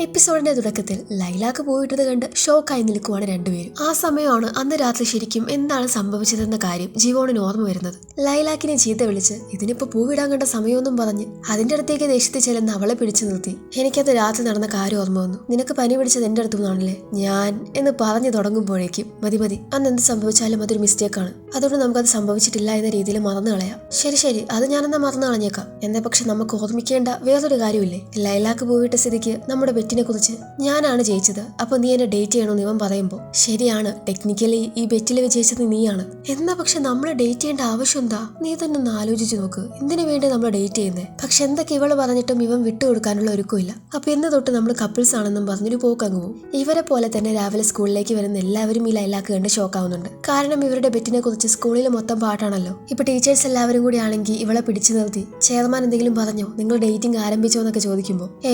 എപ്പിസോഡിന്റെ തുടക്കത്തിൽ ലൈലാക്ക് പോയിട്ടത് കണ്ട് ഷോക്കായി നിൽക്കുവാണ് രണ്ടുപേരും. ആ സമയമാണ് അന്ന് രാത്രി ശരിക്കും എന്താണ് സംഭവിച്ചതെന്ന കാര്യം ജീവോണിന് ഓർമ്മ വരുന്നത്. ലൈലാക്കിനെ ചീത്ത വിളിച്ച് ഇതിനിപ്പോ പൂവിടാൻ കണ്ട സമയമൊന്നും പറഞ്ഞ് അതിന്റെ അടുത്തേക്ക് ദേഷ്യത്തിൽ ചെല്ലുന്ന അവളെ പിടിച്ചു നിർത്തി. എനിക്കത് രാത്രി നടന്ന കാര്യം ഓർമ്മ വന്നു. നിനക്ക് പനി പിടിച്ചത് എന്റെ അടുത്തു നിന്നാണല്ലേ ഞാൻ എന്ന് പറഞ്ഞു തുടങ്ങുമ്പോഴേക്കും മതി അന്ന് എന്ത് സംഭവിച്ചാലും അതൊരു മിസ്റ്റേക്കാണ്, അതുകൊണ്ട് നമുക്കത് സംഭവിച്ചിട്ടില്ല എന്ന രീതിയിൽ മറന്നു കളയാം. ശരി അത് ഞാനെന്നാ മറന്നു കളഞ്ഞേക്കാം. എന്നാ പക്ഷെ നമുക്ക് ഓർമ്മിക്കേണ്ട വേറൊരു കാര്യമില്ലേ? ലൈലാക്ക് പോയിട്ട സ്ഥിതിക്ക് നമ്മുടെ ബെറ്റിനെ കുറിച്ച് ഞാനാണ് ജയിച്ചത്, അപ്പൊ നീ എന്നെ ഡേറ്റ് ചെയ്യണമെന്ന് ഇവൻ പറയുമ്പോൾ ശരിയാണ്, ടെക്നിക്കലി ഈ ബെറ്റിൽ വിജയിച്ചത് നീയാണ്. എന്നാ പക്ഷെ നമ്മളെ ഡേറ്റ് ചെയ്യേണ്ട ആവശ്യം എന്താ? നീ തന്നെ ഒന്ന് ആലോചിച്ച് നോക്ക്. എന്തിനു വേണ്ടി നമ്മൾ ഡേറ്റ് ചെയ്യുന്നത്? പക്ഷെ എന്തൊക്കെ ഇവള് പറഞ്ഞിട്ടും ഇവൻ വിട്ടുകൊടുക്കാനുള്ള ഒരുക്കമില്ല. അപ്പൊ ഇന്ന് തൊട്ട് നമ്മൾ കപ്പിൾസ് ആണെന്നും പറഞ്ഞൊരു പോക്കങ്ങ് പോകും. ഇവരെ പോലെ തന്നെ രാവിലെ സ്കൂളിലേക്ക് വരുന്ന എല്ലാവരും ഈ ലൈലാക്ക് കണ്ട് ഷോക്കാവുന്നുണ്ട്. കാരണം ഇവരുടെ ബെറ്റിനെ കുറിച്ച് സ്കൂളിൽ മൊത്തം പാട്ടാണല്ലോ. ഇപ്പൊ ടീച്ചേഴ്സ് എല്ലാവരും കൂടി ആണെങ്കിൽ ഇവളെ പിടിച്ചു നിർത്തി ചെയർമാൻ എന്തെങ്കിലും പറഞ്ഞോ, നിങ്ങൾ ഡേറ്റിംഗ് ആരംഭിച്ചോ എന്നൊക്കെ ചോദിക്കുമ്പോൾ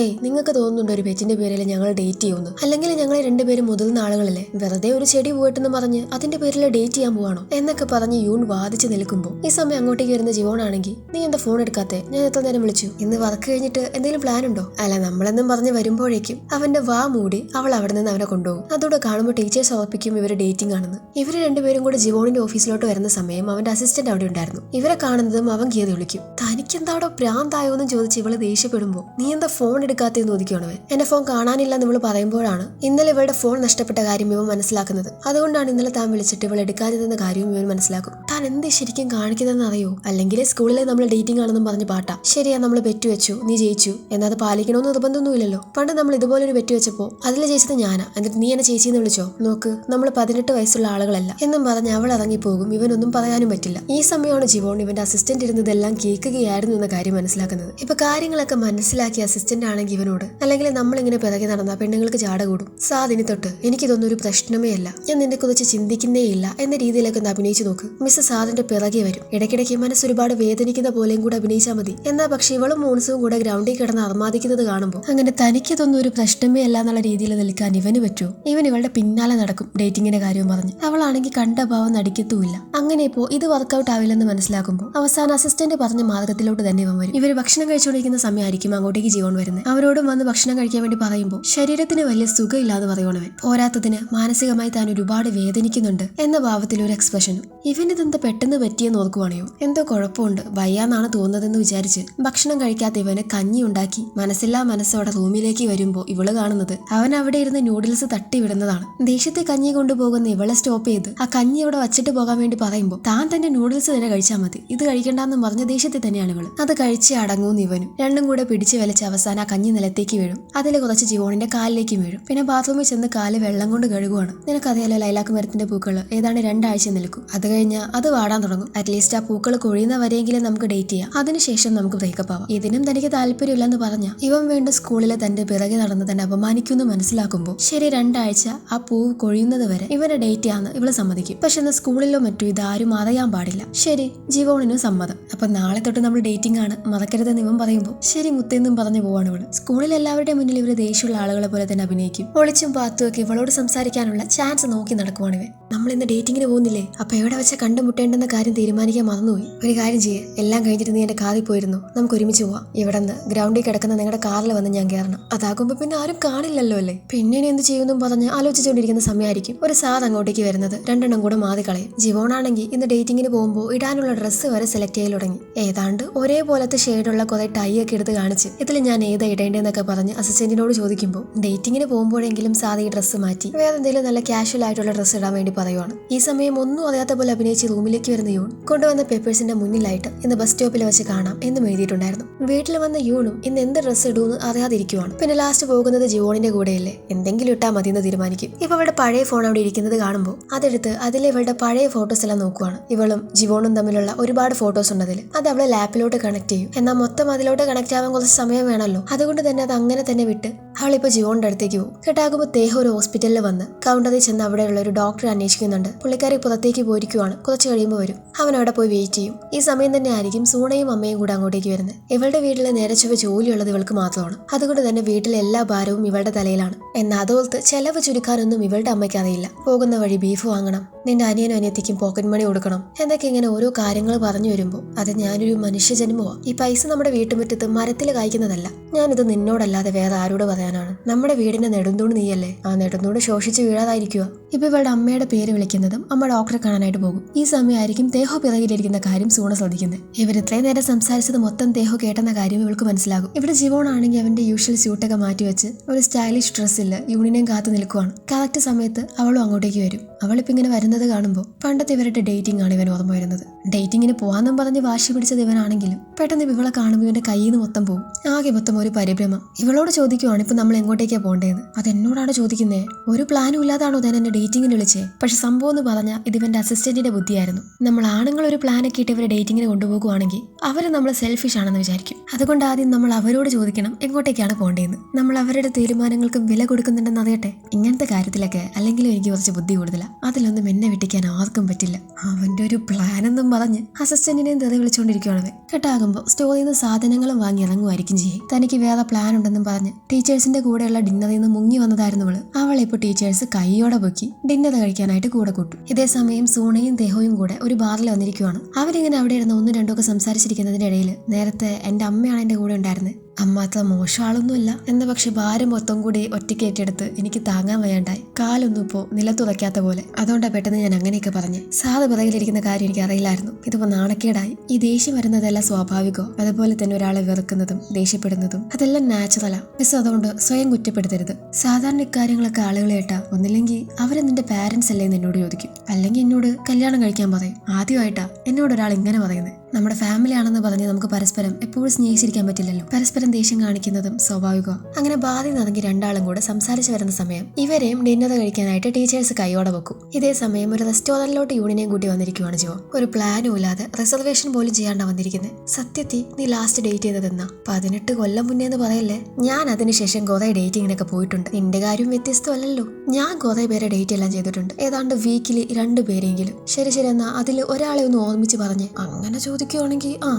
നിങ്ങൾക്ക് തോന്നുന്നുണ്ടോ ഒരു ബെറ്റിന്റെ പേരിൽ ഞങ്ങൾ ഡേറ്റ് ചെയ്യുന്നു? അല്ലെങ്കിൽ ഞങ്ങൾ രണ്ടുപേരും മുതിർന്ന ആളുകളല്ലേ, വെറുതെ ഒരു ചെടി പോയിട്ടെന്ന് പറഞ്ഞ് അതിന്റെ പേരിൽ ഡേറ്റ് ചെയ്യാൻ പോവാണോ എന്നൊക്കെ പറഞ്ഞ് യൂൺ വാദിച്ചു നിൽക്കുമ്പോൾ ഈ സമയം അങ്ങോട്ടേക്ക് വരുന്ന ജീവോൺ ആണെങ്കിൽ നീ എന്താ ഫോൺ എടുക്കാത്തെ? ഞാൻ എത്ര നേരം വിളിച്ചു, ഇന്ന് വർക്ക് കഴിഞ്ഞിട്ട് എന്തെങ്കിലും പ്ലാൻ ഉണ്ടോ? അല്ല നമ്മളെന്നും പറഞ്ഞ് വരുമ്പോഴേക്കും അവന്റെ വാ മൂടി അവൾ അവിടെ നിന്ന് അവനെ കൊണ്ടുപോകും. അതോടെ കാണുമ്പോൾ ടീച്ചേഴ്സ് ഉറപ്പിക്കും ഇവര് ഡേറ്റിംഗ് ആണെന്ന്. ഇവര് രണ്ടുപേരും കൂടെ ജീവോണിന്റെ ഓഫീസിലോട്ട് വരുന്ന സമയം അവന്റെ അസിസ്റ്റന്റ് അവിടെ ഉണ്ടായിരുന്നു. ഇവരെ കാണുന്നതും അവൻ കീറി വിളിക്കും. തനിക്കെന്താടോ പ്രാന്തായോ എന്ന് ചോദിച്ച് ഇവള് ദേഷ്യപ്പെടുമ്പോ നീ എന്താ ഫോൺ എടുക്കാത്തെന്ന് ചോദിക്കണവൻ. എന്റെ ഫോൺ കാണാനില്ല എന്ന് ഇവള് പറയുമ്പോഴാണ് ഇന്നലെ ഇവളുടെ ഫോൺ നഷ്ടപ്പെട്ട കാര്യം ഇവൻ മനസ്സിലാക്കുന്നത്. അതുകൊണ്ടാണ് ഇന്നലെ താൻ വിളിച്ചിട്ട് ഇവൾ എടുക്കാതിരുന്ന കാര്യവും ഇവൻ മനസ്സിലാക്കും. താൻ എന്ത് ശരിക്കും കാണിക്കുന്നതെന്ന് അറിയോ? അല്ലെങ്കിൽ സ്കൂളിലെ നമ്മൾ ഡേറ്റിംഗ് ആണെന്നും പറഞ്ഞ് പാട്ടാ. ശരിയാ, നമ്മൾ ബെറ്റ് വെച്ചു, നീ ജയിച്ചു, എന്നാൽ അത് പാലിക്കണമെന്ന് നിർബന്ധമൊന്നുമില്ലല്ലോ. പണ്ട് നമ്മൾ ഇതുപോലൊരു ബെറ്റ് വെച്ചപ്പോ അതിൽ ജയിച്ചത് ഞാനാ, എന്നിട്ട് നീ എന്നെ ചേച്ചിന്ന് വിളിച്ചോ? നോക്ക്, നമ്മൾ 18 വയസ്സുള്ള ആളുകളല്ല എന്നും പറഞ്ഞ് അവൾ ഇറങ്ങിപ്പോകും. ഇവനൊന്നും പറയാനും പറ്റില്ല. ഈ സമയമാണ് ജീവോൺ ഇവന്റെ അസിസ്റ്റന്റ് ഇരുന്നതെല്ലാം കേൾക്കുകയായിരുന്നു എന്ന കാര്യം മനസ്സിലാക്കുന്നത്. ഇപ്പൊ കാര്യങ്ങളൊക്കെ മനസ്സിലാക്കിയ അസിസ്റ്റന്റ് ആണെങ്കിൽ ഇവനോട്, അല്ലെങ്കിൽ നമ്മളിങ്ങനെ പിറകെ നടന്ന പെണ്ണുങ്ങൾക്ക് ചാട കൂടും. സാദിനി തൊട്ട് എനിക്കിതൊന്നും ഒരു പ്രശ്നമേ അല്ല, ഞാൻ നിന്നെ കുറിച്ച് ചിന്തിക്കുന്നേ ഇല്ല എന്ന രീതിയിലൊക്കെ ഒന്ന് അഭിനയിച്ചു നോക്ക്. മിസ് സാദിന്റെ പിറകെ വരും. ഇടയ്ക്കിടയ്ക്ക് മനസ്സ് ഒരുപാട് വേദനിക്കുന്ന പോലെയും കൂടെ അഭിനയിച്ചാൽ മതി. എന്നാ പക്ഷെ ഇവളും മോൺസും കൂടെ ഗ്രൗണ്ടിൽ കിടന്ന് അർമാദിക്കുന്നത് കാണുമ്പോൾ അങ്ങനെ തനിക്കിതൊന്നും ഒരു പ്രശ്നമേ അല്ല എന്നുള്ള രീതിയിൽ നിൽക്കാൻ ഇവന് പറ്റുമോ? ഇവൻ ഇവളുടെ പിന്നാലെ നടക്കും ഡേറ്റിങ്ങിന്റെ കാര്യവും പറഞ്ഞ്. അവളാണെങ്കിൽ കണ്ട ഭാവം നടിക്കത്തുമില്ല. അങ്ങനെ ഇപ്പോ ഇത് വർക്കൗട്ട് ആവില്ലെന്ന് മനസ്സിലാക്കുമ്പോൾ അവസാന അസിസ്റ്റന്റ് പറഞ്ഞ മാർഗത്തിലോട്ട് തന്നെ ഇവൻ വരും. ഇവര് ഭക്ഷണം കഴിച്ചുകൊണ്ടിരിക്കുന്ന സമയമായിരിക്കും അങ്ങോട്ടേക്ക് ജീവൻ വരുന്നത്. അവരോടും വന്ന് ഭക്ഷണം കഴിക്കാൻ വേണ്ടി പറയുമ്പോൾ ശരീരത്തിന് വലിയ സുഖമില്ലാന്ന് പറയുവാണവൻ. പോരാത്തതിന് മാനസികമായി താൻ ഒരുപാട് വേദനിക്കുന്നുണ്ട് എന്ന ഭാവത്തിൽ ഒരു എക്സ്പ്രഷനും. ഇവനിതെന്താ പെട്ടെന്ന് പറ്റിയെന്ന് ഓർക്കുവാണെയോ? എന്തോ കുഴപ്പമുണ്ട്, വയ്യാന്നാണ് തോന്നുന്നതെന്ന് വിചാരിച്ച് ഭക്ഷണം കഴിക്കാത്ത ഇവന് കഞ്ഞി ഉണ്ടാക്കി മനസ്സില്ലാ മനസ്സോടെ റൂമിലേക്ക് വരുമ്പോൾ ഇവള് കാണുന്നത് അവൻ അവിടെ ഇരുന്ന് നൂഡിൽസ് തട്ടി വിടുന്നതാണ്. ദേഷ്യത്തെ കഞ്ഞി കൊണ്ടുപോകുന്ന ഇവളെ സ്റ്റോപ്പ് ചെയ്ത് ആ കഞ്ഞി അവിടെ വച്ചിട്ട് പോകാൻ വേണ്ടി പറയുമ്പോൾ താൻ തന്നെ നൂഡിൽസ് തന്നെ കഴിച്ചാൽ മതി, ഇത് കഴിക്കണ്ടെന്ന് പറഞ്ഞ ദേഷ്യത്തിൽ തന്നെയാണ് ഇവള്. അത് കഴിച്ച് അടങ്ങൂന്ന് ഇവനും. രണ്ടും കൂടെ പിടിച്ച് വലിച്ച് അവസാനം ആ കഞ്ഞി നിലത്തേക്ക് വീഴും. അതിൽ കുറച്ച് ജീവോണിന്റെ കാലിലേക്ക് വീഴും. പിന്നെ ബാത്റൂമിൽ ചെന്ന് കാല് വെള്ളം കൊണ്ട് കഴുകുവാണ്. നിനക്കറിയാലോ ലൈലാക്ക് മരത്തിന്റെ പൂക്കൾ ഏതാണ്ട് 2 ആഴ്ച നിൽക്കും. അത് കഴിഞ്ഞാൽ അത് വാടാൻ തുടങ്ങും. അറ്റ്ലീസ്റ്റ് ആ പൂക്കൾ കൊഴിയുന്ന വരെയെങ്കിലും നമുക്ക് ഡേറ്റ് ചെയ്യാം, അതിനുശേഷം നമുക്ക് ബ്രേക്കപ്പ് ആവാം. ഇതിനും തനിക്ക് താല്പര്യമില്ലെന്ന് പറഞ്ഞ ഇവൻ വീണ്ടും സ്കൂളിലെ തന്റെ പിറകെ നടന്ന് തന്നെ അപമാനിക്കുമെന്ന് മനസ്സിലാക്കുമ്പോൾ ശരി 2 ആഴ്ച ആ പൂവ് കൊഴിയുന്നത് വരെ ഇവനെ ഡേറ്റ് ചെയ്യാന്ന് ഇവള് സമ്മതിക്കും. പക്ഷെ എന്നാൽ സ്കൂളിലോ മറ്റോ ഇതാരും അറിയാൻ പാടില്ല. ശരി, ജീവോണിനും സമ്മതം. അപ്പൊ നാളെ തൊട്ട് നമ്മൾ ഡേറ്റിംഗ് ആണ്, മറക്കരുതെന്ന് ഇവൻ പറയുമ്പോൾ ശരി മുത്തെന്നും പറഞ്ഞു പോവാണ് ഇവള്. സ്കൂളിൽ എല്ലാവരുടെയും മുന്നിൽ ഇവര് ദേഷ്യമുള്ള ആളുകളെ പോലെ തന്നെ അഭിനയിക്കും. ഒളിച്ചും പാത്തും ഒക്കെ ഇവളോട് സംസാരിക്കാനുള്ള ചാൻസ് നോക്കി നടക്കുവാണ് ഇവൻ. നമ്മൾ ഇന്ന് ഡേറ്റിങ്ങിന് പോകുന്നില്ലേ, അപ്പൊ എവിടെ വെച്ച് കണ്ടുമുട്ടേണ്ടെന്ന കാര്യം തീരുമാനിക്കാൻ മറന്നുപോയി. ഒരു കാര്യം ചെയ്യേ, എല്ലാം കഴിഞ്ഞിട്ട് നീ എന്റെ കാറിൽ പോയിരുന്നു, നമുക്ക് ഒരുമിച്ച് പോവാം. ഇവിടെ നിന്ന് ഗ്രൗണ്ടിൽ കിടക്കുന്ന നിങ്ങളുടെ കാറിൽ വന്ന് ഞാൻ കയറണം. അതാകുമ്പോ പിന്നെ ആരും കാണില്ലല്ലോ അല്ലേ. പിന്നെ എന്ത് ചെയ്യുമെന്നും പറഞ്ഞ് ആലോചിച്ചുകൊണ്ടിരിക്കുന്ന സമയമായിരിക്കും ഒരു സാർ അങ്ങോട്ടേക്ക് വരുന്നത്. 2 എണ്ണം കൂടെ മാറി കളയും. ജീവോണാണെങ്കിൽ ഇന്ന് ഡേറ്റിങ്ങിന് പോകുമ്പോൾ ഇടാനുള്ള ഡ്രസ്സ് വരെ സെലക്ട് ചെയ്യൽ തുടങ്ങി. ഏതാണ്ട് ഒരേപോലത്തെ ഷെയ്ഡുള്ള കുറെ ടൈ ഒക്കെ എടുത്ത് കാണിച്ച് ഇതിൽ ഞാൻ ഏതാ ഇടേണ്ടതെന്നൊക്കെ പറഞ്ഞ് അസിസ്റ്റന്റിനോട് ചോദിക്കുമ്പോൾ ഡേറ്റിങ്ങിന് പോകുമ്പോഴെങ്കിലും സാർ ഈ ഡ്രസ്സ് മാറ്റി വേറെ എന്തെങ്കിലും നല്ല കാഷ്വൽ ആയിട്ടുള്ള ഡ്രസ്സ് ഇടാൻ വേണ്ടി പറയുവാണ്. ഈ സമയം ഒന്നും അറിയാത്ത പോലെ അഭിനയിച്ച് റൂമിലേക്ക് വരുന്ന യൂൺ കൊണ്ടുവന്ന പേപ്പേഴ്സിന്റെ മുന്നിലായിട്ട് ഇന്ന് ബസ് സ്റ്റോപ്പിൽ വെച്ച് കാണാം എന്നും എഴുതിയിട്ടുണ്ടായിരുന്നു. വീട്ടിൽ വന്ന യൂണും ഇന്ന് എന്ത് ഡ്രസ്സ് ഇടൂന്ന് അറിയാതിരിക്കുവാണ്. പിന്നെ ലാസ്റ്റ് പോകുന്നത് ജീവോണിന്റെ കൂടെയല്ലേ, എന്തെങ്കിലും ഇട്ടാൽ മതി എന്ന് തീരുമാനിക്കും. ഇപ്പൊ അവളുടെ പഴയ ഫോൺ അവിടെ ഇരിക്കുന്നത് കാണുമ്പോൾ അതെടുത്ത് അതിലെ ഇവളുടെ പഴയ ഫോട്ടോസ് എല്ലാം നോക്കുവാണ്. ഇവളും ജീവോണും തമ്മിലുള്ള ഒരുപാട് ഫോട്ടോസ് ഉണ്ട് അതിൽ. അത് അവളെ ലാപ്പിലോട്ട് കണക്ട് ചെയ്യും. എന്നാൽ മൊത്തം അതിലോട്ട് കണക്ട് ആവാൻ കുറച്ച് സമയം വേണമല്ലോ, അതുകൊണ്ട് തന്നെ അത് അങ്ങനെ തന്നെ വിട്ട് അവളിപ്പോ ജീവോണിന്റെ അടുത്തേക്ക് പോകും. കേട്ടാകുമ്പോൾ ദേഹം ഒരു ഹോസ്പിറ്റലിൽ വന്ന് കൗണ്ടറിൽ ചെന്ന് അവിടെയുള്ള ഒരു ഡോക്ടറെ അന്വേഷിക്കുന്നുണ്ട്. പുള്ളിക്കാരി പുറത്തേക്ക് പോയിരിക്കുവാണ്. കുറച്ച് കഴിയുമ്പോൾ വരും. അവൻ അവിടെ പോയി വെയിറ്റ് ചെയ്യും. ഈ സമയം തന്നെ ആയിരിക്കും സൂണയും അമ്മയും കൂടെ അങ്ങോട്ടേക്ക് വരുന്നത്. ഇവളുടെ വീട്ടിലെ നേരെ ചൊവ്വ ജോലിയുള്ളത് ഇവൾക്ക് മാത്രമാണ്. അതുകൊണ്ട് തന്നെ വീട്ടിലെ എല്ലാ ഭാരവും ഇവളുടെ തലയിലാണ്. എന്നാൽ അതോർത്ത് ചെലവ് ചുരുക്കാനൊന്നും ഇവളുടെ അമ്മയ്ക്ക് അറിയില്ല. പോകുന്ന വഴി ബീഫ് വാങ്ങണം, നിന്റെ അനിയനും അനിയത്തിക്കും പോക്കറ്റ് മണി കൊടുക്കണം എന്നൊക്കെ ഇങ്ങനെ ഓരോ കാര്യങ്ങൾ പറഞ്ഞു വരുമ്പോൾ അത് ഞാനൊരു മനുഷ്യജന്മമാണ്. ഈ പൈസ നമ്മുടെ വീട്ടുമുറ്റത്ത് മരത്തിൽ കായ്ക്കുന്നതല്ല. ഞാനിത് നിന്നോടല്ലാതെ വേറെ ആരോട് പറയാനാണ്? നമ്മുടെ വീടിന്റെ നെടുന്തൂണ് നീയല്ലേ. ആ നെടുന്തൂണ് ശോഷിച്ച് വീഴാതായിരിക്കുക. ഇപ്പൊ ഇവളുടെ അമ്മയുടെ പേര് വിളിക്കുന്നതും അമ്മ ഡോക്ടറെ കാണാനായിട്ട് പോകും. ഈ സമയമായിരിക്കും ദേഹോ പിറകിലിരിക്കുന്ന കാര്യം സൂണ ശ്രദ്ധിക്കുന്നത്. ഇവർ ഇത്രയും നേരം സംസാരിച്ചത് മൊത്തം ദേഹോ കേട്ടെന്ന കാര്യം ഇവൾക്ക് മനസ്സിലാകും. ഇവിടെ ജിവോൺ ആണെങ്കിൽ അവന്റെ യൂഷ്വൽ സ്യൂട്ടൊക്കെ മാറ്റിവെച്ച് ഒരു സ്റ്റൈലിഷ് ഡ്രസ്സിൽ യൂണിനെയും കാത്തു നിൽക്കുവാണ്. കറക്റ്റ് സമയത്ത് അവളും അങ്ങോട്ടേക്ക് വരും. അവളിപ്പോ ഇങ്ങനെ വരുന്നത് കാണുമ്പോൾ പണ്ടത്തെ ഇവരുടെ ഡേറ്റിംഗ് ആണ് ഇവൻ ഓർമ്മ വരുന്നത്. ഡേറ്റിങ്ങിന് പോവാന്നും പറഞ്ഞ് വാശി പിടിച്ചത് ഇവനാണെങ്കിലും പെട്ടെന്ന് ഇവളെ കാണുമ്പോൾ ഇവന്റെ കയ്യിൽ നിന്ന് മൊത്തം പോകും. ആകെ മൊത്തം ഒരു പരിഭ്രമം. ഇവളോട് ചോദിക്കുവാണ് ഇപ്പൊ നമ്മൾ എങ്ങോട്ടേക്കാ പോകേണ്ടതെന്ന്. അതെന്നോടാണ് ചോദിക്കുന്നേ. ഒരു പ്ലാനും ഇല്ലാതാണോ ഞാൻ എന്നെ ഡേറ്റിങ്ങിന് വിളിച്ചേ? പക്ഷെ സംഭവം എന്ന് പറഞ്ഞാൽ ഇത് ഇവന്റെ അസിസ്റ്റന്റിന്റെ ബുദ്ധിയായിരുന്നു. നമ്മൾ ആണുങ്ങൾ ഒരു പ്ലാനൊക്കെ ഇട്ട് ഇവരെ ഡേറ്റിങ്ങിന് കൊണ്ടുപോകുവാണെങ്കിൽ അവര് നമ്മൾ സെൽഫിഷ് ആണെന്ന് വിചാരിക്കും. അതുകൊണ്ട് ആദ്യം നമ്മൾ അവരോട് ചോദിക്കണം എങ്ങോട്ടേക്കാണ് പോകേണ്ടതെന്ന്. നമ്മൾ അവരുടെ തീരുമാനങ്ങൾക്കും വില കൊടുക്കുന്നുണ്ടെന്ന് അറിയട്ടെ. ഇങ്ങനത്തെ കാര്യത്തിലൊക്കെ അല്ലെങ്കിലും എനിക്ക് കുറച്ച് ബുദ്ധി കൂടുതലാണ്. അതിലൊന്നും എന്നെ വെട്ടിക്കാൻ ആർക്കും പറ്റില്ല. അവന്റെ ഒരു പ്ലാൻ എന്നും പറഞ്ഞ് അസിസ്റ്റന്റിനെയും തെറി വിളിച്ചുകൊണ്ടിരിക്കുകയാണ്. കെട്ടാകുമ്പോൾ സ്റ്റോറിൽ നിന്ന് സാധനങ്ങളും വാങ്ങി ഇറങ്ങുമായിരിക്കും ചെയ്യും. തനിക്ക് വേറെ പ്ലാൻ ഉണ്ടെന്നും പറഞ്ഞ് ടീച്ചേഴ്സിന്റെ കൂടെയുള്ള ഡിന്നറിൽ നിന്ന് മുങ്ങി വന്നതായിരുന്നു അവളെ ഇപ്പോൾ ടീച്ചേഴ്സ് കൈയോടെ പൊക്കി ഡിന്നർ കഴിക്കാനായിട്ട് കൂടെ കൂട്ടും. ഇതേ സമയം സൂണയും ദേഹോയും കൂടെ ഒരു ബാറിൽ വന്നിരിക്കുവാണ്. അവരിങ്ങനെ അവിടെ ഇരുന്ന് ഒന്നും രണ്ടും ഒക്കെ സംസാരിച്ചിരിക്കുന്നതിനിടയിൽ നേരത്തെ എന്റെ അമ്മയാണ് എന്റെ കൂടെ ഉണ്ടായിരുന്നത്. അമ്മ അത്ര മോശം ആളൊന്നുമില്ല എന്ന്, പക്ഷെ ഭാരം മൊത്തം കൂടി ഒറ്റയ്ക്ക് ഏറ്റെടുത്ത് എനിക്ക് താങ്ങാൻ വയ്യാണ്ടായി. കാലൊന്നും ഇപ്പോൾ നിലത്തുറയ്ക്കാത്ത പോലെ. അതുകൊണ്ടാണ് പെട്ടെന്ന് ഞാൻ അങ്ങനെയൊക്കെ പറഞ്ഞ്. സാറ് പിറകിലിരിക്കുന്ന കാര്യം എനിക്ക് അറിയില്ലായിരുന്നു. ഇതിപ്പോ നാണക്കേടായി. ഈ ദേഷ്യം വരുന്നതെല്ലാം സ്വാഭാവികോ. അതുപോലെ തന്നെ ഒരാളെ വെറുക്കുന്നതും ദേഷ്യപ്പെടുന്നതും അതെല്ലാം നാച്ചുറലാ. മിസ് അതുകൊണ്ട് സ്വയം കുറ്റപ്പെടുത്തരുത്. സാധാരണ ഇക്കാര്യങ്ങളൊക്കെ ആളുകളെ കേട്ടാ ഒന്നില്ലെങ്കിൽ അവരെ നിന്റെ പാരന്റ്സ് അല്ലേ എന്നോട് ചോദിക്കും, അല്ലെങ്കിൽ എന്നോട് കല്യാണം കഴിക്കാൻ പറയും. ആദ്യമായിട്ടാ എന്നോട് ഒരാൾ ഇങ്ങനെ പറയുന്നത്. നമ്മുടെ ഫാമിലി ആണെന്ന് പറഞ്ഞ് നമുക്ക് പരസ്പരം എപ്പോഴും സ്നേഹിച്ചിരിക്കാൻ പറ്റില്ലല്ലോ. പരസ്പരം ദേഷ്യം കാണിക്കുന്നതും സ്വാഭാവികമാണ്. അങ്ങനെ ബാധി നടങ്ങി രണ്ടാളും കൂടെ സംസാരിച്ചു വരുന്ന സമയം ഇവരെയും ഡിന്നർ കഴിക്കാനായിട്ട് ടീച്ചേഴ്സ് കൈയോടെ വെക്കും. ഇതേ സമയം ഒരു റെസ്റ്റോറന്റിലോട്ട് യൂണിനെയും കൂട്ടി വന്നിരിക്കുവാണ് ജോ. ഒരു പ്ലാനും ഇല്ലാതെ റിസർവേഷൻ പോലും ചെയ്യാണ്ടാ വന്നിരിക്കുന്നത്. സത്യത്തിൽ നീ ലാസ്റ്റ് ഡേറ്റ് ചെയ്തതെന്നാ? 18 കൊല്ലം മുന്നേ എന്ന് പറയല്ലേ. ഞാൻ അതിനുശേഷം കുറെ ഡേറ്റിങ്ങിനൊക്കെ പോയിട്ടുണ്ട്. നിന്റെ കാര്യം വ്യത്യസ്തമല്ലല്ലോ. ഞാൻ കുറെ പേരെ ഡേറ്റ് എല്ലാം ചെയ്തിട്ടുണ്ട്. ഏതാണ്ട് വീക്കിലി 2 പേരെങ്കിലും. ശരി എന്നാ അതിൽ ഒരാളെ ഒന്ന് ഓർമ്മിച്ച് പറഞ്ഞ്. അങ്ങനെ ചോദിക്കുവാണെങ്കിൽ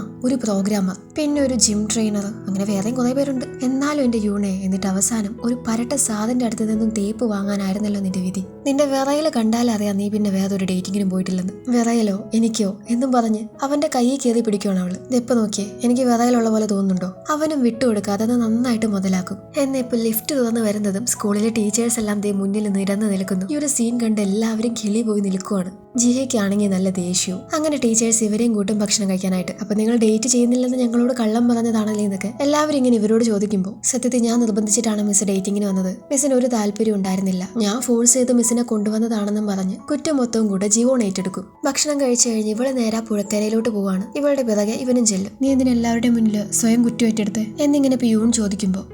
ഒരു പ്രോഗ്രാമർ, പിന്നെ ഒരു ജിം ട്രെയിനർ, അങ്ങനെ വേറെയും കുറെ പേരുണ്ട്. എന്നാലും എന്റെ യൂണെ, എന്നിട്ട് അവസാനം ഒരു പരട്ട സാധന്റെ അടുത്ത് നിന്നും തേപ്പ് വാങ്ങാനായിരുന്നല്ലോ നിന്റെ വിധി. നിന്റെ വിറയില് കണ്ടാലറിയാം നീ പിന്നെ വേറൊരു ഡേറ്റിങ്ങിനും പോയിട്ടില്ലെന്ന്. വിറയലോ എനിക്കോ എന്നും പറഞ്ഞ് അവന്റെ കൈയിൽ കയറി പിടിക്കുവാണ് അവള്. ഇതെപ്പോ നോക്കിയേ, എനിക്ക് വിറയിലുള്ള പോലെ തോന്നുന്നുണ്ടോ? അവനും വിട്ടുകൊടുക്കാതെ അത് നന്നായിട്ട് മുതലാക്കും. എന്നെ ഇപ്പൊ ലിഫ്റ്റ് തുറന്ന് വരുന്നതും സ്കൂളിലെ ടീച്ചേഴ്സ് എല്ലാം ദേ മുന്നിൽ നിരന്ന് നിൽക്കുന്നു. ഈ ഒരു സീൻ കണ്ട് എല്ലാവരും കിളി പോയി നിൽക്കുവാണ്. ജിഹയ്ക്കാണെങ്കിൽ നല്ല ദേഷ്യവും. അങ്ങനെ ടീച്ചേഴ്സ് ഇവരെയും കൂട്ടും ഭക്ഷണം കഴിക്കാനായിട്ട്. അപ്പൊ നിങ്ങൾ ഡേറ്റ് ചെയ്യുന്നില്ലെന്ന് ഞങ്ങളോട് കള്ളം പറഞ്ഞതാണല്ലേ എന്നൊക്കെ എല്ലാവരും ഇങ്ങനെ ഇവരോട് ചോദിക്കുമ്പോൾ സത്യത്തിൽ ഞാൻ നിർബന്ധിച്ചിട്ടാണ് മിസ് ഡേറ്റിങ്ങിന് വന്നത്. മിസ്സിന് ഒരു താല്പര്യം ഉണ്ടായിരുന്നില്ല. ഞാൻ ഫോഴ്സ് ചെയ്ത് മിസ്സിനെ കൊണ്ടുവന്നതാണെന്നും പറഞ്ഞ് കുറ്റം മൊത്തവും കൂടെ ജീവോൺ ഏറ്റെടുക്കും. ഭക്ഷണം കഴിച്ചു കഴിഞ്ഞ് ഇവള് നേരെ പുഴക്കരയിലോട്ട് പോവാണ്. ഇവളുടെ പിറകെ ഇവനും ചെല്ലും. നീ എന്തിനാ എല്ലാവരുടെ മുന്നിൽ സ്വയം കുറ്റം ഏറ്റെടുത്ത് എന്നിങ്ങനെ പിയൂൺ ചോദിക്കുമ്പോൾ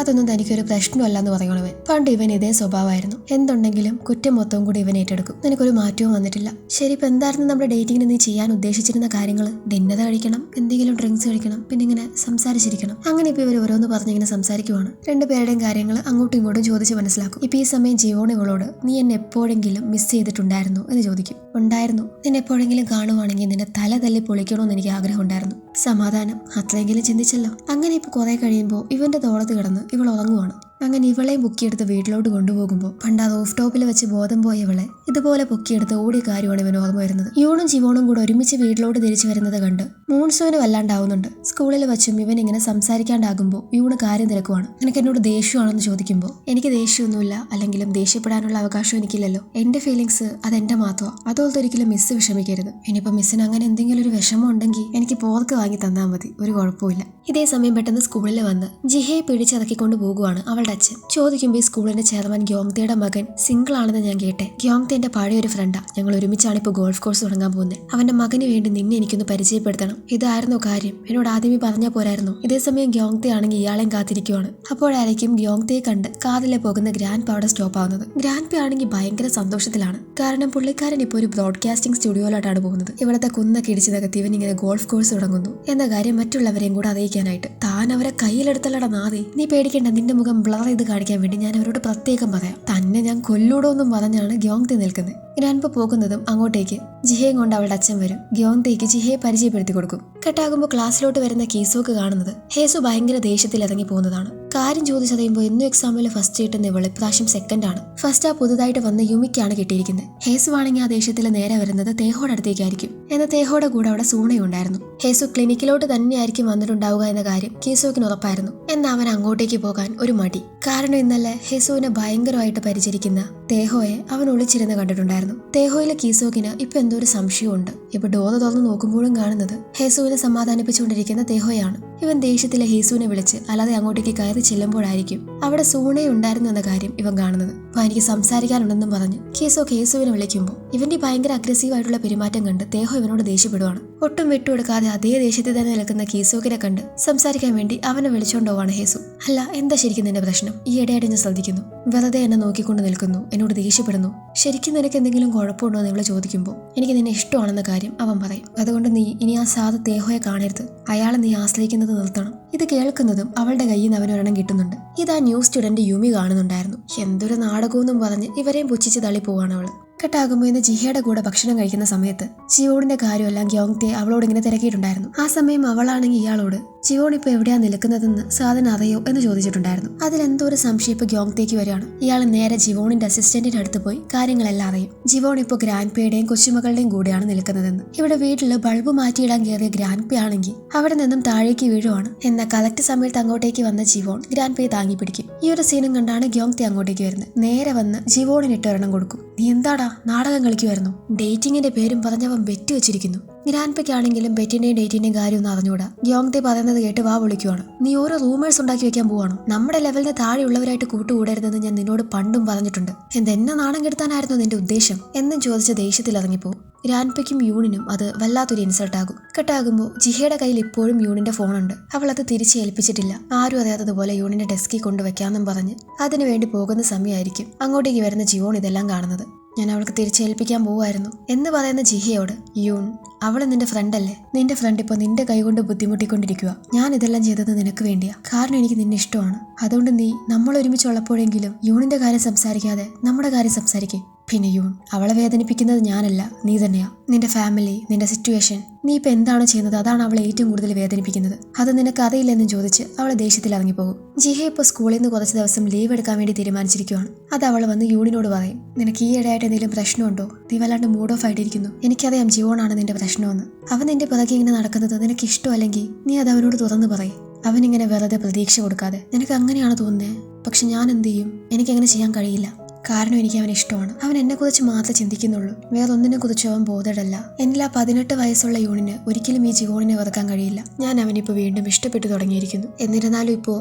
അതൊന്നും തനിക്കൊരു പ്രശ്നമല്ല എന്ന് പറയണവൻ. പണ്ട് ഇവൻ ഇതേ സ്വഭാവമായിരുന്നു. എന്തുണ്ടെങ്കിലും കുറ്റം മൊത്തവും കൂടി ഇവൻ ഏറ്റെടുക്കും. നിനക്കൊരു മാറ്റവും വന്നിട്ടില്ല. ശരി, ഇപ്പൊ എന്തായിരുന്നു നമ്മുടെ ഡേറ്റിങ്ങിന് നീ ചെയ്യാൻ ഉദ്ദേശിച്ചിരുന്ന കാര്യങ്ങൾ? ഡിന്നർ കഴിക്കണം, എന്തെങ്കിലും ഡ്രിങ്ക്സ് കഴിക്കണം, പിന്നെ ഇങ്ങനെ സംസാരിച്ചിരിക്കണം. അങ്ങനെ ഇപ്പൊ ഇവർ ഓരോന്ന് പറഞ്ഞിങ്ങനെ സംസാരിക്കുവാണ്. 2 പേരുടെയും കാര്യങ്ങൾ അങ്ങോട്ടും ഇങ്ങോട്ടും ചോദിച്ച് മനസ്സിലാക്കും. ഇപ്പൊ ഈ സമയം ജിയോൺ ഇവളോട് നീ എന്നെ എപ്പോഴെങ്കിലും മിസ് ചെയ്തിട്ടുണ്ടായിരുന്നു എന്ന് ചോദിക്കും. ഉണ്ടായിരുന്നു. നിന്നെ എപ്പോഴെങ്കിലും കാണുവാണെങ്കിൽ നിന്നെ തല തല്ലി പൊളിക്കണമെന്ന് എനിക്ക് ആഗ്രഹം ഉണ്ടായിരുന്നു. സമാധാനം, അത്രയെങ്കിലും ചിന്തിച്ചല്ലോ. അങ്ങനെ ഇപ്പൊ കുറെ കഴിയുമ്പോൾ ഇവന്റെ തോളത്ത് കിടന്ന് ഇവൾ ഉറങ്ങുവാണ്. അങ്ങനെ ഇവളെയും പൊക്കിയെടുത്ത് വീട്ടിലോട്ട് കൊണ്ടുപോകുമ്പോൾ പണ്ട് ആ റൂഫ് ടോപ്പിൽ വെച്ച് ബോധം പോയ ഇവളെ ഇതുപോലെ പൊക്കിയെടുത്ത് ഓടിയ കാര്യമാണ് ഇവൻ ഓർമ്മ വരുന്നത്. യൂണും ജിവോണും കൂടെ ഒരുമിച്ച് വീട്ടിലോട്ട് തിരിച്ചു വരുന്നത് കണ്ട് മൂൺസോന് വല്ലാണ്ടാവുന്നുണ്ട്. സ്കൂളിൽ വെച്ചും ഇവൻ ഇങ്ങനെ സംസാരിക്കാണ്ടാകുമ്പോൾ യൂണ് കാര്യം തിരക്കുവാണ്. നിനക്ക് എന്നോട് ദേഷ്യമാണെന്ന് ചോദിക്കുമ്പോൾ എനിക്ക് ദേഷ്യമൊന്നുമില്ല, അല്ലെങ്കിലും ദേഷ്യപ്പെടാനുള്ള അവകാശം എനിക്കില്ലല്ലോ. എന്റെ ഫീലിങ്സ് അതെന്റെ മാത്രമാണ്. അതുപോലത്തെ ഒരിക്കലും മിസ് വിഷമിക്കരുത്. ഇനിയിപ്പോ മിസ്സിന് അങ്ങനെ എന്തെങ്കിലും ഒരു വിഷമം ഉണ്ടെങ്കിൽ എനിക്ക് പോർക്ക് വാങ്ങി തന്നാൽ മതി, ഒരു കുഴപ്പമില്ല. ഇതേ സമയം പെട്ടെന്ന് സ്കൂളിൽ വന്ന് ജിഹയെ പിടിച്ചിറക്കിക്കൊണ്ട് പോകുവാണ് അവളുടെ അച്ഛൻ. ചോദിക്കുമ്പോൾ ഈ സ്കൂളിന്റെ ചെയർമാൻ ഗ്യോങ്തയുടെ മകൻ സിംഗിൾ ആണെന്ന് ഞാൻ കേട്ടെ. ഗ്യോങ്ത എന്റെ പഴയൊരു ഫ്രണ്ടാ. ഞങ്ങൾ ഒരുമിച്ചാണ് ഇപ്പോൾ ഗോൾഫ് കോഴ്സ് തുടങ്ങാൻ പോകുന്നത്. അവന്റെ മകന് വേണ്ടി നിന്നെ എനിക്കൊന്ന് പരിചയപ്പെടുത്തണം. ഇതായിരുന്നു കാര്യം. എന്നോട് ആദ്യമേ പറഞ്ഞാൽ പോരായിരുന്നു. ഇതേസമയം ഗ്യോങ്ത ആണെങ്കിൽ ഇയാളെയും കാത്തിരിക്കുവാണ്. അപ്പോഴായിരിക്കും ഗ്യോങ്തയെ കണ്ട് കാതിലെ പോകുന്ന ഗ്രാൻഡ് പ അവിടെ സ്റ്റോപ്പ് ആവുന്നത്. ഗ്രാൻഡ് പ ആണെങ്കിൽ ഭയങ്കര സന്തോഷത്തിലാണ്. കാരണം പുള്ളിക്കാരൻ ഇപ്പോൾ ഒരു ബ്രോഡ്കാസ്റ്റിംഗ് സ്റ്റുഡിയോയിലോട്ടാണ് പോകുന്നത്. ഇവിടുത്തെ കുന്നൊക്കെ ഇടിച്ച് നികത്തി ഇവൻ ഇങ്ങനെ ഗോൾഫ് കോഴ്സ് തുടങ്ങുന്നു എന്ന കാര്യം മറ്റുള്ളവരെയും കൂടെ അറിയിക്കാനായിട്ട്. താൻ അവരെ കയ്യിലെടുത്തല്ലട നാദി. നീ പേടിക്കേണ്ട, നിന്റെ മുഖം ബ്ലർ ചെയ്ത് കാണിക്കാൻ വേണ്ടി ഞാൻ അവരോട് പ്രത്യേകം പറയാം. തന്നെ ഞാൻ കൊല്ലൂടോ എന്നും പറഞ്ഞാണ് ഗ്യോങ്തി നിൽക്കുന്നത്. ഗ്രാൻപ പോകുന്നതും അങ്ങോട്ടേക്ക് ജിഹയും കൊണ്ട് അവളുടെ അച്ഛൻ വരും. ഗ്യോങ്തേക്ക് ജിഹയെ പരിചയപ്പെടുത്തി കൊടുക്കും. കട്ടാകുമ്പോൾ ക്ലാസ്സിലോട്ട് വരുന്ന കീസോക്ക് കാണുന്നത് ഹേസു ഭയങ്കര ദേഷ്യത്തിൽ ഇറങ്ങി പോകുന്നതാണ്. കാര്യം ചോദിച്ചറിയുമ്പോൾ എന്നും എക്സാമിൽ ഫസ്റ്റ് കിട്ടുന്ന ഇവൾ ഇപ്രാവശ്യം സെക്കൻഡ് ആണ്. ഫസ്റ്റ് ആ പുതുതായിട്ട് വന്ന യുമിക്കാണ് കിട്ടിയിരിക്കുന്നത്. ഹേസു ആണെങ്കിൽ ആ ദേഷ്യത്തിൽ നേരെ വരുന്നത് തേഹോടെ അടുത്തേക്കായിരിക്കും. എന്നാൽ തേഹോടെ കൂടെ അവിടെ സൂണയുണ്ടായിരുന്നു. ഹേസു ക്ലിനിക്കിലോട്ട് തന്നെയായിരിക്കും വന്നിട്ടുണ്ടാവുക എന്ന കാര്യം കീസോക്കിന് ഉറപ്പായിരുന്നു. എന്നാൽ അവൻ അങ്ങോട്ടേക്ക് പോകാൻ ഒരു മടി. കാരണം ഇന്നലെ ഹേസുവിനെ ഭയങ്കരമായിട്ട് പരിചരിക്കുന്ന തേഹോയെ അവൻ ഒളിച്ചിരുന്ന് കണ്ടിട്ടുണ്ടായിരുന്നു. തേഹോയിലെ കീസോക്കിന് ഇപ്പൊ എന്തോ ഒരു സംശയമുണ്ട്. ഇപ്പൊ ഡോറ് തുറന്ന് നോക്കുമ്പോഴും കാണുന്നത് ഹേസുവിനെ സമാധാനിപ്പിച്ചുകൊണ്ടിരിക്കുന്ന തേഹോയാണ്. ഇവൻ ദേഷ്യത്തിലെ ഹേസുവിനെ വിളിച്ച് അല്ലാതെ അങ്ങോട്ടേക്ക് കയറി ചെല്ലുമ്പോഴായിരിക്കും അവിടെ സൂണെ ഉണ്ടായിരുന്നു എന്ന കാര്യം ഇവൻ കാണുന്നത്. അപ്പൊ എനിക്ക് സംസാരിക്കാനുണ്ടെന്നും പറഞ്ഞ് കീസോക്ക് ഹേസുവിനെ വിളിക്കുമ്പോൾ ഇവന്റെ ഭയങ്കര അഗ്രസീവായിട്ടുള്ള പെരുമാറ്റം കണ്ട് തേഹോ ഇവനോട് ദേഷ്യപ്പെടുവാണ്. ഒട്ടും വിട്ടുകൊടുക്കാതെ അതേ ദേഷ്യത്തിൽ തന്നെ നിൽക്കുന്ന കീസോക്കിനെ കണ്ട് സംസാരിക്കാൻ വേണ്ടി അവനെ വിളിച്ചോണ്ടുപോവാണ് ഹേസു. അല്ല, എന്താ ശരിക്കും നിന്റെ പ്രശ്നം? ഈ ഇടയായിട്ട് ഞാൻ ശ്രദ്ധിക്കുന്നു. വെറുതെ എന്നെ നോക്കിക്കൊണ്ട് നിൽക്കുന്നു, എന്നോട് ദേഷ്യപ്പെടുന്നു. ശരിക്കും നിനക്ക് എന്തെങ്കിലും കുഴപ്പമുണ്ടോ എന്ന് ഇവള് ചോദിക്കുമ്പോൾ എനിക്ക് നിന്നെ ഇഷ്ടമാണെന്ന കാര്യം അവൻ പറയും. അതുകൊണ്ട് നീ ഇനി ആ സാധു തേഹോയെ കാണരുത്. അയാളെ നീ ആശ്രയിക്കുന്നത് നിർത്തണം. ഇത് കേൾക്കുന്നതും അവളുടെ കയ്യിൽ നിന്ന് അവനൊരെണ്ണം കിട്ടുന്നുണ്ട്. ഇതാ ന്യൂ സ്റ്റുഡന്റ് യുമി കാണുന്നുണ്ടായിരുന്നു. എന്തൊരു നാടകമെന്നും പറഞ്ഞ് ഇവരെയും പുച്ഛിച്ച് തള്ളി പോവാണ് അവള്. കട്ടാകുമ്പോൾ ഇന്ന് ജിഹയുടെ കൂടെ ഭക്ഷണം കഴിക്കുന്ന സമയത്ത് ജിവോണിന്റെ കാര്യമെല്ലാം ഗ്യോങ്തെ അവളോട് ഇങ്ങനെ തിരക്കിയിട്ടുണ്ടായിരുന്നു. ആ സമയം അവളാണെങ്കിൽ ഇയാളോട് ജിവോൺ ഇപ്പൊ എവിടെയാ നിൽക്കുന്നതെന്ന് സാധനം അറിയോ എന്ന് ചോദിച്ചിട്ടുണ്ടായിരുന്നു. അതിലെന്തോ ഒരു സംശയം ഇപ്പൊ ഗ്യോങ്തേക്ക് വരികയാണ്. ഇയാൾ നേരെ ജിവോണിന്റെ അസിസ്റ്റന്റിന്റെ അടുത്ത് പോയി കാര്യങ്ങളെല്ലാം അറിയും. ജിവോൺ ഇപ്പൊ ഗ്രാൻഡ്പയുടെയും കൊച്ചുമകളുടെയും കൂടെയാണ് നിൽക്കുന്നതെന്ന്. ഇവിടെ വീട്ടില് ബൾബ് മാറ്റിയിടാൻ കയറിയ ഗ്രാൻഡ്പയാണെങ്കിൽ അവിടെ നിന്നും താഴേക്ക് വീഴുവാണ്. എന്നാൽ കറക്റ്റ് സമയത്ത് അങ്ങോട്ടേക്ക് വന്ന ജിവോൺ ഗ്രാൻഡ്പയെ താങ്ങി പിടിക്കും. ഈ ഒരു സീനും കണ്ടാണ് ഗ്യോങ്തെ അങ്ങോട്ടേക്ക് വരുന്നത്. നേരെ വന്ന് ജിവോണിന് ഇട്ടൊരെണ്ണം കൊടുക്കും. നീ എന്താടാ നാടകം കളിക്കുമായിരുന്നു? ഡേറ്റിങ്ങിന്റെ പേരും പറഞ്ഞവൻ ബെറ്റ് വെച്ചിരിക്കുന്നു. ഗ്രാൻഡ്പയ്ക്കാണെങ്കിലും ബെറ്റിന്റെയും ഡേറ്റിന്റെയും കാര്യം ഒന്നും അറിഞ്ഞൂടാ. ഗ്യോങ്തെ പറയുന്നത് കേട്ട് വാ വിളിക്കുവാണ്. നീ ഓരോ റൂമേഴ്സ് ഉണ്ടാക്കി വെക്കാൻ പോവാണോ? നമ്മുടെ ലെവലിന് താഴെയുള്ളവരായിട്ട് കൂട്ടുകൂടരുതെന്ന് ഞാൻ നിന്നോട് പണ്ടും പറഞ്ഞിട്ടുണ്ട്. എന്തെന്നെ നാണം കെടുത്താനായിരുന്നു നിന്റെ ഉദ്ദേശം എന്നും ചോദിച്ച ദേഷ്യത്തിൽ ഇറങ്ങിപ്പോവും. ഗ്രാൻഡ്പയ്ക്കും യൂണിനും അത് വല്ലാത്തൊരു ഇൻസൾട്ട് ആകും. കട്ടാകുമ്പോൾ ജിഹയുടെ കയ്യിൽ ഇപ്പോഴും യൂണിന്റെ ഫോണുണ്ട്. അവൾ അത് തിരിച്ച് ഏൽപ്പിച്ചിട്ടില്ല. ആരും അറിയാത്തതുപോലെ യൂണിന്റെ ഡെസ്കിൽ കൊണ്ടുവയ്ക്കാമെന്നും പറഞ്ഞ് അതിനുവേണ്ടി പോകുന്ന സമയമായിരിക്കും അങ്ങോട്ടേക്ക് വരുന്ന ജിവോൺ ഇതെല്ലാം കാണുന്നത്. ഞാൻ അവൾക്ക് തിരിച്ചേൽപ്പിക്കാൻ പോവായിരുന്നു എന്ന് പറയുന്ന ജിഹയോട്, യൂൺ, അവള് നിന്റെ ഫ്രണ്ടല്ലേ? നിന്റെ ഫ്രണ്ട് ഇപ്പൊ നിന്റെ കൈകൊണ്ട് ബുദ്ധിമുട്ടിക്കൊണ്ടിരിക്കുക. ഞാൻ ഇതെല്ലാം ചെയ്തത് നിനക്ക് വേണ്ടിയാ. കാരണം എനിക്ക് നിന്നെ ഇഷ്ടമാണ്. അതുകൊണ്ട് നീ നമ്മൾ ഒരുമിച്ചുള്ളപ്പോഴെങ്കിലും യൂണിന്റെ കാര്യം സംസാരിക്കാതെ നമ്മുടെ കാര്യം സംസാരിക്കേ. പിന്നെ യൂൺ, അവളെ വേദനിപ്പിക്കുന്നത് ഞാനല്ല, നീ തന്നെയാ. നിന്റെ ഫാമിലി, നിന്റെ സിറ്റുവേഷൻ, നീ ഇപ്പൊ എന്താണ് ചെയ്യുന്നത് അതാണ് അവളെ ഏറ്റവും കൂടുതൽ വേദനിപ്പിക്കുന്നത്. അത് നിനക്ക് അറിയില്ലെന്നും ചോദിച്ച് അവളെ ദേഷ്യത്തിൽ ഇറങ്ങിപ്പോകും. ജിഹ ഇപ്പൊ സ്കൂളിൽ നിന്ന് കുറച്ച് ദിവസം ലീവ് എടുക്കാൻ വേണ്ടി തീരുമാനിച്ചിരിക്കുകയാണ്. അത് അവൾ വന്ന് യൂണിനോട് പറയും. നിനക്ക് ഈ ഇടയായിട്ട് എന്തെങ്കിലും പ്രശ്നമുണ്ടോ? നീ വല്ലാണ്ട് മൂഡ് ഓഫ് ആയിട്ടിരിക്കുന്നു. എനിക്കറിയാം ജിവോണാണ് നിന്റെ പ്രശ്നമെന്ന്. അവൻ നിന്റെ പിറകെ ഇങ്ങനെ നടക്കുന്നത് നിനക്ക് ഇഷ്ടമല്ലെങ്കിൽ നീ അത് അവനോട് തുറന്നു പറയും. അവനിങ്ങനെ വെറുതെ പ്രതീക്ഷ കൊടുക്കാതെ. നിനക്ക് അങ്ങനെയാണ് തോന്നുന്നത്. പക്ഷെ ഞാൻ എന്ത് ചെയ്യും? എനിക്കങ്ങനെ ചെയ്യാൻ കഴിയില്ല. കാരണം എനിക്ക് അവനെ ഇഷ്ടമാണ്. അവൻ എന്നെക്കുറിച്ച് മാത്രമേ ചിന്തിക്കുന്നുള്ളൂ. വേറൊന്നിനെ കുറിച്ച് അവൻ ബോധേഡല്ല. എന്നിൽ ആ 18 വയസ്സുള്ള യൂണിന് ഒരിക്കലും ഈ ജിവോണിനെ വെറുക്കാൻ കഴിയില്ല. ഞാൻ അവനിപ്പോൾ വീണ്ടും ഇഷ്ടപ്പെട്ടു തുടങ്ങിയിരിക്കുന്നു. എന്നിരുന്നാലും ഇപ്പോൾ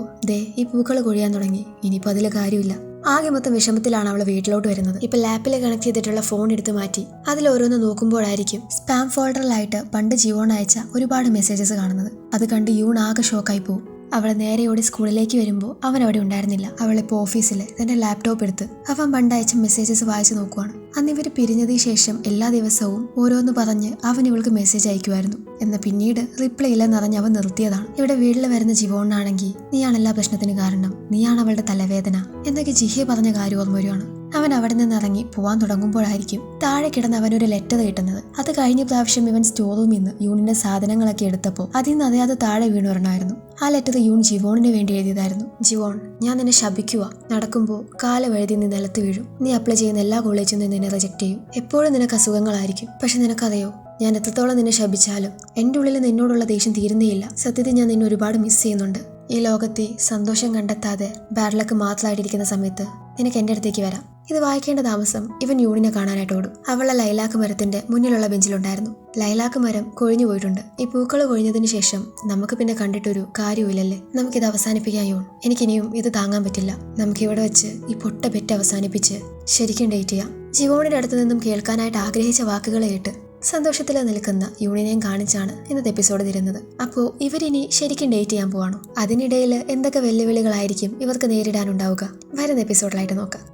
ഈ പൂക്കൾ കൊഴിയാൻ തുടങ്ങി. ഇനിയിപ്പോൾ അതിൽ കാര്യമില്ല. ആകെ മൊത്തം വിഷമത്തിലാണ് അവൾ വീട്ടിലോട്ട് വരുന്നത്. ഇപ്പൊ ലാപ്പിൽ കണക്ട് ചെയ്തിട്ടുള്ള ഫോൺ എടുത്ത് മാറ്റി അതിൽ ഓരോന്ന് നോക്കുമ്പോഴായിരിക്കും സ്പാം ഫോൾഡറിലായിട്ട് പണ്ട് ജിവോൺ അയച്ച ഒരുപാട് മെസ്സേജസ് കാണുന്നത്. അത് കണ്ട് യൂൺ ആകെ ഷോക്കായി പോകും. അവൾ നേരെ ഓടി സ്കൂളിലേക്ക് വരുമ്പോൾ അവൻ അവിടെ ഉണ്ടായിരുന്നില്ല. അവളിപ്പോൾ ഓഫീസിൽ തന്റെ ലാപ്ടോപ്പ് എടുത്ത് അവൻ പണ്ടയച്ച മെസ്സേജസ് വായിച്ചു നോക്കുവാണ്. അന്ന് ഇവർ പിരിഞ്ഞതിന് ശേഷം എല്ലാ ദിവസവും ഓരോന്ന് പറഞ്ഞ് അവൻ ഇവൾക്ക് മെസ്സേജ് അയക്കുമായിരുന്നു. എന്നാൽ പിന്നീട് റിപ്ലൈ ഇല്ലെന്നറിഞ്ഞ് അവൻ നിർത്തിയതാണ്. ഇവിടെ വീട്ടിൽ വരുന്ന ജിവോണാണെങ്കിൽ നീയാണ് എല്ലാ പ്രശ്നത്തിന് കാരണം, നീയാണ് അവളുടെ തലവേദന എന്നൊക്കെ ജിഹ പറഞ്ഞ കാര്യം ഓർമ്മ വരുവാണ്. അവൻ അവിടെ നിന്ന് ഇറങ്ങി പോവാൻ തുടങ്ങുമ്പോഴായിരിക്കും താഴെ കിടന്ന് അവനൊരു ലെറ്റർ കിട്ടുന്നത്. അത് കഴിഞ്ഞ പ്രാവശ്യം ഇവൻ സ്റ്റോർ റൂമിൽ നിന്ന് യൂണിന്റെ സാധനങ്ങളൊക്കെ എടുത്തപ്പോൾ അതിൽ നിന്ന് അറിയാതെ താഴെ വീണു വരണമായിരുന്നു. ആ ലെറ്റർ യൂൺ ജിവോണിന് വേണ്ടി എഴുതിയതായിരുന്നു. ജിവോൺ, ഞാൻ നിന്നെ ശപിക്കുക. നടക്കുമ്പോൾ കാല് വഴുതി നീ നിലത്ത് വീഴും. നീ അപ്ലൈ ചെയ്യുന്ന എല്ലാ കോളേജിൽ നിന്ന് നിന്നെ റിജക്ട് ചെയ്യും. എപ്പോഴും നിനക്ക് അസുഖങ്ങളായിരിക്കും. പക്ഷെ നിനക്കറിയോ, ഞാൻ എത്രത്തോളം നിന്നെ ശപിച്ചാലും എൻ്റെ ഉള്ളിൽ നിന്നോടുള്ള ദേഷ്യം തീരുന്നേയില്ല. സത്യത്തിൽ ഞാൻ നിന്നെ ഒരുപാട് മിസ് ചെയ്യുന്നുണ്ട്. ഈ ലോകത്തെ സന്തോഷം കണ്ടെത്താതെ ബാഡ് ലക്ക് മാത്രമായിട്ടിരിക്കുന്ന സമയത്ത് നിനക്ക് എൻ്റെ അടുത്തേക്ക് വരാം. ഇത് വായിക്കേണ്ട താമസം ഇവൻ യൂണിനെ കാണാനായിട്ട് ഓടും. അവളെ ലൈലാക്ക് മരത്തിന്റെ മുന്നിലുള്ള ബെഞ്ചിലുണ്ടായിരുന്നു. ലൈലാക്ക് മരം കൊഴിഞ്ഞു പോയിട്ടുണ്ട്. ഈ പൂക്കൾ കൊഴിഞ്ഞതിന് ശേഷം നമുക്ക് പിന്നെ കണ്ടിട്ടൊരു കാര്യമില്ലല്ലേ. നമുക്കിത് അവസാനിപ്പിക്കാൻ യൂൺ. എനിക്കിനിയും ഇത് താങ്ങാൻ പറ്റില്ല. നമുക്കിവിടെ വെച്ച് ഈ പൊട്ട പെറ്റ് അവസാനിപ്പിച്ച് ശരിക്കും ഡേറ്റ് ചെയ്യാം. ജിവോണിന്റെ അടുത്ത് നിന്നും കേൾക്കാനായിട്ട് ആഗ്രഹിച്ച വാക്കുകളെ കേട്ട് സന്തോഷത്തിൽ നിൽക്കുന്ന യൂണിനെയും കാണിച്ചാണ് ഇന്നത്തെ എപ്പിസോഡ് തീരുന്നത്. അപ്പോൾ ഇവരിനി ശരിക്കും ഡേറ്റ് ചെയ്യാൻ പോവാണോ? അതിനിടയിൽ എന്തൊക്കെ വെല്ലുവിളികളായിരിക്കും ഇവർക്ക് നേരിടാനുണ്ടാവുക? വരുന്ന എപ്പിസോഡിലായിട്ട് നോക്കാം.